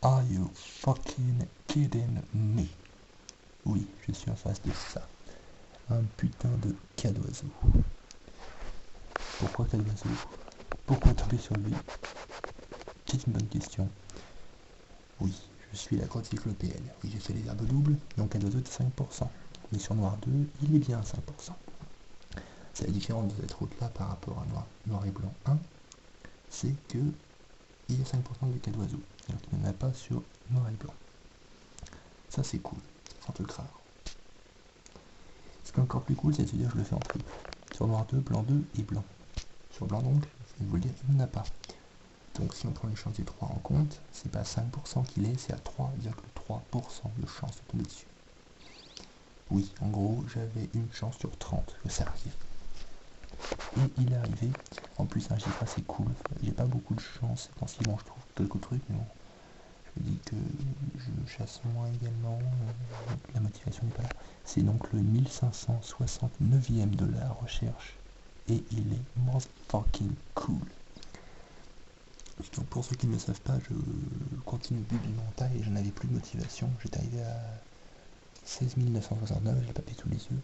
Are you fucking kidding me? Oui, je suis en face de ça. Un putain de cas d'oiseau. Pourquoi cas d'oiseau? Pourquoi tomber sur lui? C'est une bonne question. Oui, je suis la grotte cyclopéenne. Oui, j'ai fait les verbes doubles, donc cas d'oiseau est 5%. Mais sur Noir 2, il est bien à 5%. C'est la différence de cette route-là par rapport à Noir et Blanc 1, c'est que il y a 5% de cas d'oiseau, alors qu'il n'y en a pas sur Noir et Blanc. Ça c'est cool, sans te le croire. Ce qui est encore plus cool, c'est de se dire que je le fais en triple. Sur Noir 2, Blanc 2 et Blanc. Sur Blanc donc, je vais vous le dire, il n'y en a pas. Donc si on prend les chances des 3 en compte, c'est pas 5% qu'il est, c'est à 3,3% de chance de tomber dessus. Oui, en gros, j'avais une chance sur 30 que ça arrive. Et il est arrivé. En plus, un chiffre assez cool. J'ai pas beaucoup de chance. Potentiellement, je trouve quelques trucs, mais bon. Je me dis que je chasse moins également. La motivation n'est pas là. C'est donc le 1569e de la recherche. Et il est fucking cool. Donc pour ceux qui ne le savent pas, je continue le but du mental et je n'avais plus de motivation. J'étais arrivé à 16 969, je l'ai pas pris tous les yeux.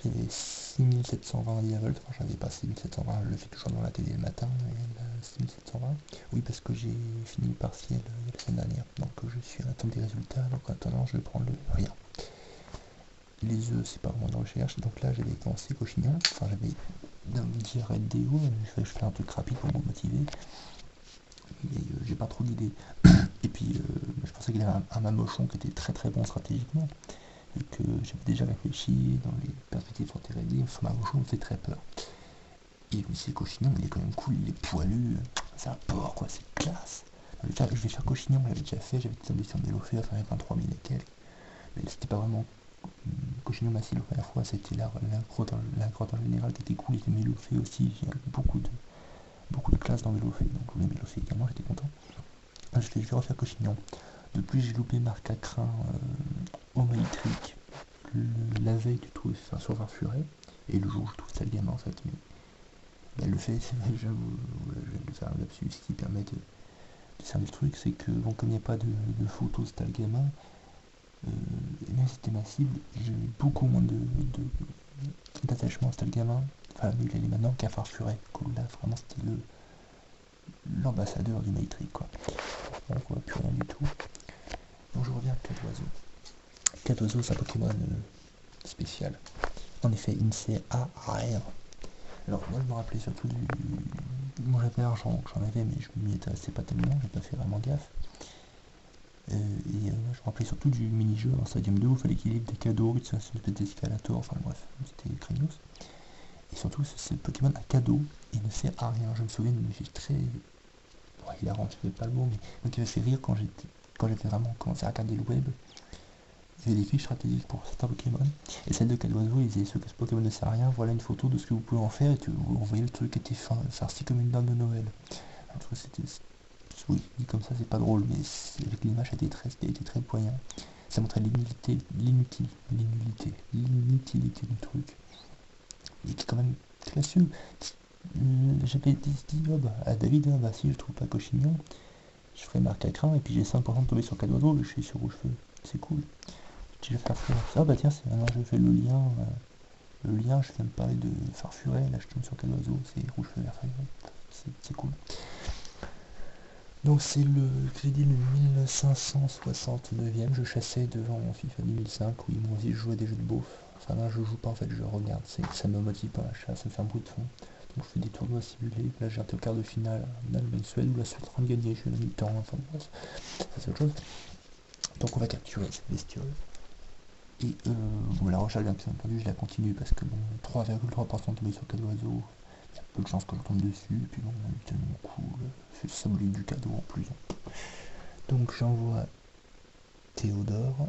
J'avais 6720 diavoles, enfin j'avais pas 6720, je le fais toujours dans la télé le matin, et là, 6720. Oui, parce que j'ai fini le partiel la semaine dernière, donc je suis à l'attente des résultats, donc en attendant je vais prendre le rien. Les œufs, c'est pas vraiment de recherche, donc là j'avais commencé Cochignon, enfin j'avais dire DO, je fais un truc rapide pour me motiver, mais j'ai pas trop d'idées. Et puis je pensais qu'il y avait un mamochon qui était très très bon stratégiquement, et que j'avais déjà réfléchi dans les perspectives sur TRD, enfin mamochon me fait très peur. Et je me suis dit, Cochignon, il est quand même cool, il est poilu, c'est un porc quoi, c'est classe. Je vais faire Cochignon, j'avais déjà fait, j'avais tombé sur Mélophée, enfin 23 000 et quelques. Mais c'était pas vraiment Cochignon Massy la première fois, c'était la grotte en général qui était cool, et Mélophée aussi, j'ai beaucoup de classes dans Mélophée, donc le Mélophée également, j'étais content. Je vais refaire Cochignon. De plus, j'ai loupé Marc Acrin au Maïtric la veille du truc, enfin sur Farfuret, et le jour où je trouve ça le gamin en fait, mais bah, le fait, j'avoue, je viens de faire un lapsus qui permet de cerner le truc, c'est que bon, comme il n'y a pas de photos c'était le gamin, et même si c'était ma cible, j'ai eu beaucoup moins d'attachement à c'était le gamin, enfin lui il est maintenant qu'à Farfuret, cool là, vraiment c'était l'ambassadeur du Maïtric quoi. Donc on voit plus rien du tout. Donc je reviens à 4 oiseaux. 4 oiseaux, c'est un Pokémon spécial. En effet, il ne sait à rien. Alors moi je me rappelais surtout du... Moi j'avais l'argent, j'en avais, mais je m'y intéressais pas tellement, j'ai pas fait vraiment gaffe. Je me rappelais surtout du mini-jeu en Stadium 2 où il fallait qu'il livre des cadeaux, c'est une espèce d'escalator, enfin bref, c'était Krainos. Et surtout, ce Pokémon a cadeau, il ne sert à rien. Je me souviens d'une fiche très... Bon, hilarant, je ne pas le mot, mais qui m'a fait rire quand j'étais vraiment commencé à regarder le web. Il y avait des fiches stratégiques pour certains Pokémon, et celle de Cadoiseau, ils disaient, ce que ce Pokémon ne sert à rien, voilà une photo de ce que vous pouvez en faire, et vous voyez le truc était farci comme une dame de Noël. Un truc, c'était... Oui, dit comme ça, c'est pas drôle, mais avec l'image, était très poignant. Ça montrait l'inutilité du truc. Et qui est quand même classieux. J'avais dit à David, bah si je trouve pas Cochignon, je ferai Marc Acrin, et puis j'ai 5% de tomber sur Cadoiseau, et je suis sur Rouge-Feu. C'est cool. Je vais faire ça, bah tiens, maintenant je fais le lien, je viens de parler de Farfuret, là je tombe sur Cadoiseau, c'est Rouge-Feu vert, c'est cool. Donc c'est le crédit le 1569e, je chassais devant mon FIFA 2005, oui moi aussi je jouais des jeux de beauf. Enfin là je joue pas en fait, je regarde, ça me motive pas la chasse, ça me fait un bruit de fond. Donc je fais des tournois simulés, là j'ai été au quart de finale en Allemagne-Suède où la Suède est en train de gagner, je suis à la mi-temps, enfin bref, ça c'est autre chose. Donc on va capturer cette bestiole. Et bon, la recherche bien entendu je la continue parce que bon, 3,3% tombé sur Cadoiseau, il y a peu de chances que je tombe dessus, et puis bon, on est tellement cool, c'est le symbolique du cadeau en plus. Donc j'envoie Théodore,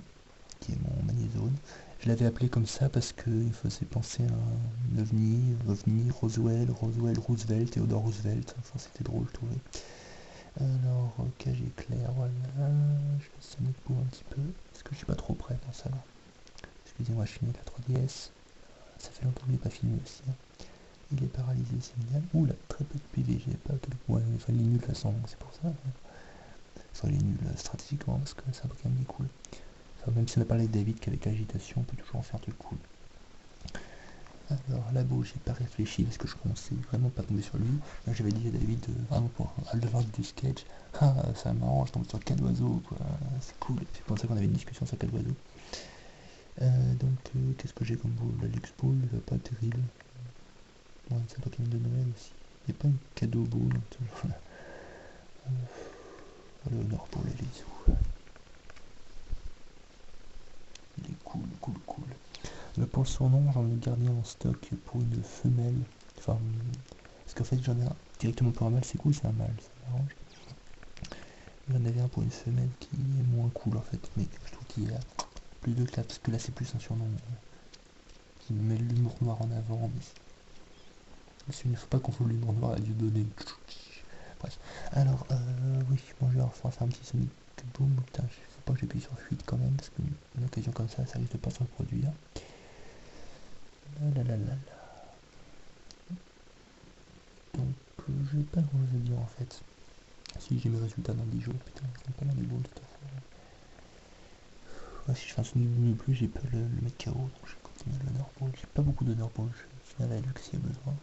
qui est mon magnézone. Je l'avais appelé comme ça parce qu'il faisait penser à un ovni, Roosevelt, Théodore Roosevelt, enfin c'était drôle je trouvais. Alors, cage éclair, voilà, je vais sonner pour un petit peu, parce que je suis pas trop prêt dans ça là. Excusez-moi, je finis la 3DS, ça fait longtemps que je l'ai pas filmé aussi. Hein. Il est paralysé, c'est génial. Ouh là, très peu de PV, j'ai pas tout... Ouais, enfin il est nul de toute façon, c'est pour ça. soit il est nul stratégiquement, parce que c'est un Pokémon qui est cool. Enfin, même si on a parlé avec David qu'avec l'agitation, on peut toujours en faire un truc cool. Alors là-bas, j'ai pas réfléchi parce que je commençais vraiment pas tomber sur lui. Là, j'avais dit à David, vraiment pour Aldevard du sketch, ah, ça m'arrange, je tombe sur 4 oiseaux, quoi, c'est cool. C'est pour ça qu'on avait une discussion sur 4 oiseaux. Donc, qu'est-ce que j'ai comme boule? La Lux Ball, pas terrible. Ouais, c'est un Pokémon de Noël aussi. Il n'y a pas une cadeau boule. Le Nord Ball, elle est où? Il est cool, cool, cool. Pour son nom, j'en ai gardé en stock pour une femelle. Enfin, parce qu'en fait, j'en ai un directement pour un mâle, c'est cool, c'est un mâle, ça m'arrange. J'en avais un pour une femelle qui est moins cool en fait, mais je trouve qu'il a plus de classe, parce que là c'est plus un surnom qui met l'humour noir en avant, mais il ne faut pas confondre l'humour noir à Dieu donné. Bref. Alors, oui, bon, je vais faire un petit Sonic Boom. Putain, faut pas que j'appuie sur fuite quand même, parce qu'une occasion comme ça risque de pas se reproduire. Donc, j'ai pas grand chose à dire en fait. Si j'ai mes résultats dans 10 jours, putain, c'est pas mal des balles tout à fait. Ouais, si je fais un Sonic Boom plus, j'ai peur de le mettre KO, donc je vais continuer le Ball. J'ai pas beaucoup de Ball, je vais à la Lux s'il y a besoin.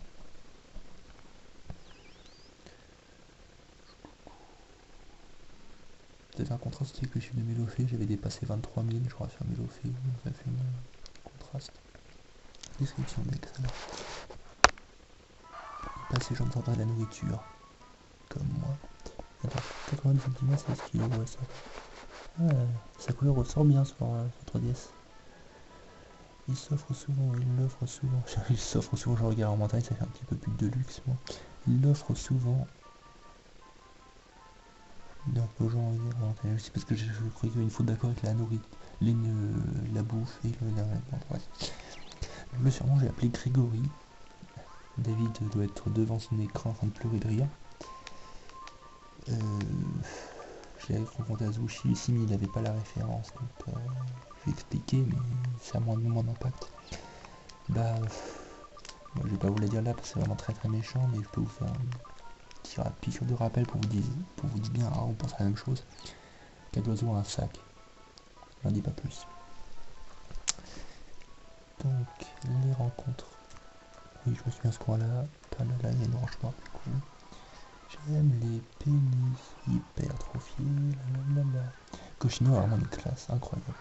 Peut-être un contraste avec le chiffre de Mélofée, j'avais dépassé 23 000, je crois, sur Mélofée, donc ça fait un contraste. Description deck, ça va. Pas ces gens de de la nourriture, comme moi. Attends, 90 cm, c'est ce qu'il est, ouais, ça. Ah, sa couleur ressort bien sur 3DS. Il s'offre souvent, il l'offre souvent. Il s'offre souvent, je regarde en montagne, ça fait un petit peu plus de luxe, moi. Il l'offre souvent. Donc aux gens en montagne, c'est parce que je croyais qu'il y avait une faute d'accord avec la nourriture, la bouffe et le bref. Le surnom, j'ai appelé Grégory. David doit être devant son écran en train de pleurer de rire. Je l'avais confronté à Zouchi, Simi il n'avait pas la référence, donc je vais expliquer, mais c'est à moins de mon impact. Bah, moi, je vais pas vous la dire là parce que c'est vraiment très très méchant, mais je peux vous faire un petit piqûre de rappel pour vous dire bien, on pense à la même chose. 4 oiseaux un sac, j'en dis pas plus. Donc, les rencontres. Oui, je me souviens ce coin-là, pas là, il y a une branche noire, du coup. J'aime les pénis hypertrophiés, lalalala. Cochino a vraiment une classe incroyable.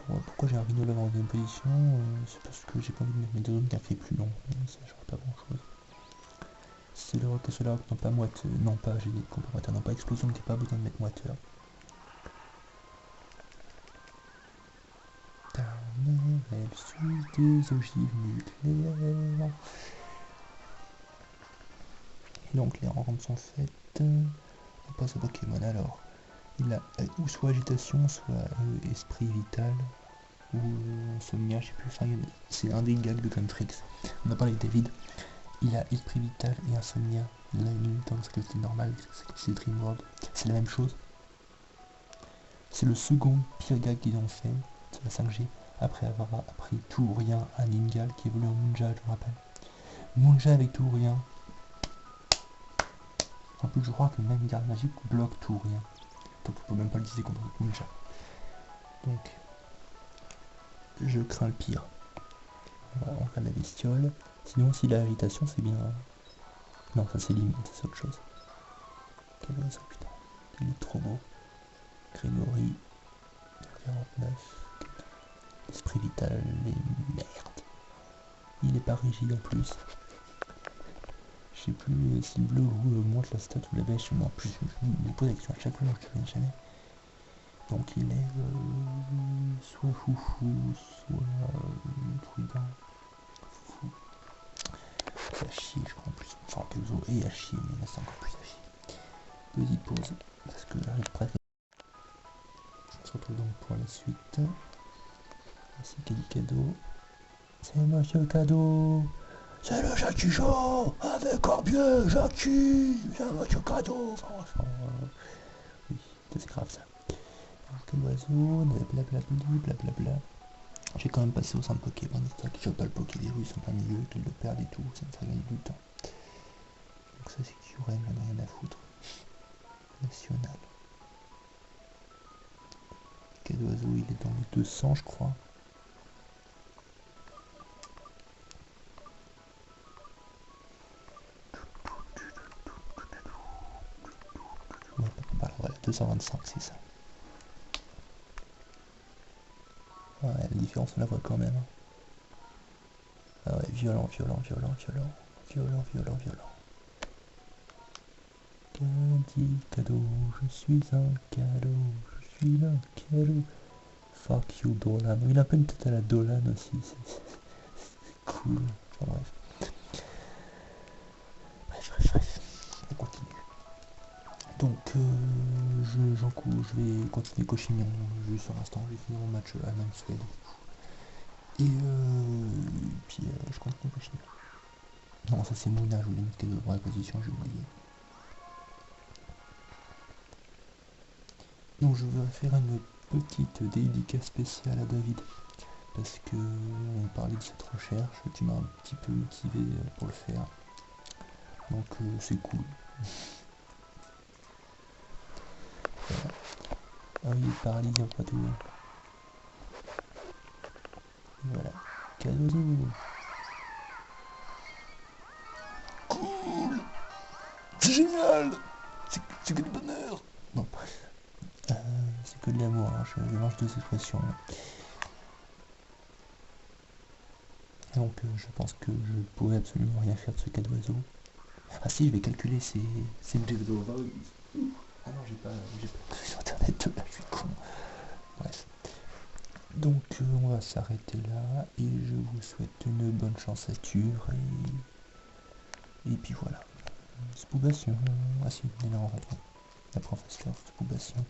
Pourquoi j'ai un Rhino Love en deuxième position? C'est parce que j'ai pas envie de mettre mes deux zones qui a fait plus long, ça change pas grand chose. C'est le rock et cela non pas moiteur, non pas j'ai des comptes moiteur, non pas explosion qui n'a pas besoin de mettre moiteur. Elle suit des ogives nucléaires. Et donc les rencontres sont faites. On passe au Pokémon alors. Il a ou soit agitation, soit esprit vital, ou insomnia, je sais plus. Enfin, c'est un des gags de Contrix. On a parlé avec David. Il a esprit vital et insomnia. Il a une dans ce que c'est normal, c'est Dream World. C'est la même chose. C'est le second pire gag qu'ils ont fait, c'est la 5G, après avoir appris tout ou rien à Ningal qui évolue en Munja, je me rappelle. Munja avec tout ou rien. En plus, je crois que même garde magique bloque tout ou rien. Donc, on peut même pas le utiliser contre Munja. Donc, je crains le pire. Voilà, on regarde la bestiole. Sinon, s'il a irritation, c'est bien. Non, ça c'est limite, c'est autre chose. Quel oiseau, putain. Il est trop beau. Grégory. 49. Esprit vital, mais merde. Il est pas rigide en plus. Je sais plus si le bleu ou augmente la stat ou la baisse. Mais en plus, je me pose la question à chaque fois, je ne jamais. Donc il est soit foufou, soit prudent. Foufou. C'est à chier, je crois en plus. Enfin, Kezo est à chier, mais là c'est encore plus à chier. Petite pause, parce que j'arrive presque. On se retrouve donc pour la suite. Voici Kelly Cadeau. C'est Monsieur Cadeau. C'est le Jackie Show avec Corbieux, Jackie. C'est Monsieur Cadeau, franchement. Oui, c'est grave ça. Alors quel oiseau, blablabla. J'ai quand même passé au centre Pokémon, c'est-à-dire qu'ils ne pas le Pokévirus en plein milieu, qu'ils le perdent et tout, ça me ferait gagner du temps. Donc ça c'est Kyurem, j'en ai rien à foutre. national. Quel oiseau, il est dans les 200 je crois. Voilà, 225 c'est ça. Ouais, la différence on la voit quand même. Ah ouais, violent. Cadeau, je suis un cadeau, je suis un cadeau. Fuck you Dolan. Il a un peu une tête à la Dolan aussi, c'est cool. Enfin, bref, on continue. Donc je vais continuer Cochignon, juste sur l'instant, j'ai fini mon match à Mansfield. Et puis je continue Cochignon. Non, ça c'est Mouna, je voulais mettre dans la position, j'ai oublié. Donc je vais faire une petite dédicace spéciale à David, parce que on parlait de cette recherche qui m'a un petit peu motivé pour le faire. Donc c'est cool. Voilà. Ah oui, il est paralysé en tout. Voilà. Cadeau. Cool. C'est génial. C'est que du bonheur. Non, bref. C'est que de l'amour, hein. Je mélange deux expressions. Donc je pense que je pourrais absolument rien faire de ce cas d'oiseau. Ah si, je vais calculer, c'est une vidéo. Ah non, j'ai pas sur internet, là je suis con. Bref. Donc on va s'arrêter là et je vous souhaite une bonne chance à Ture et puis voilà. Spoubation. Ah si, il est là en vrai. La professeure, Spoubation.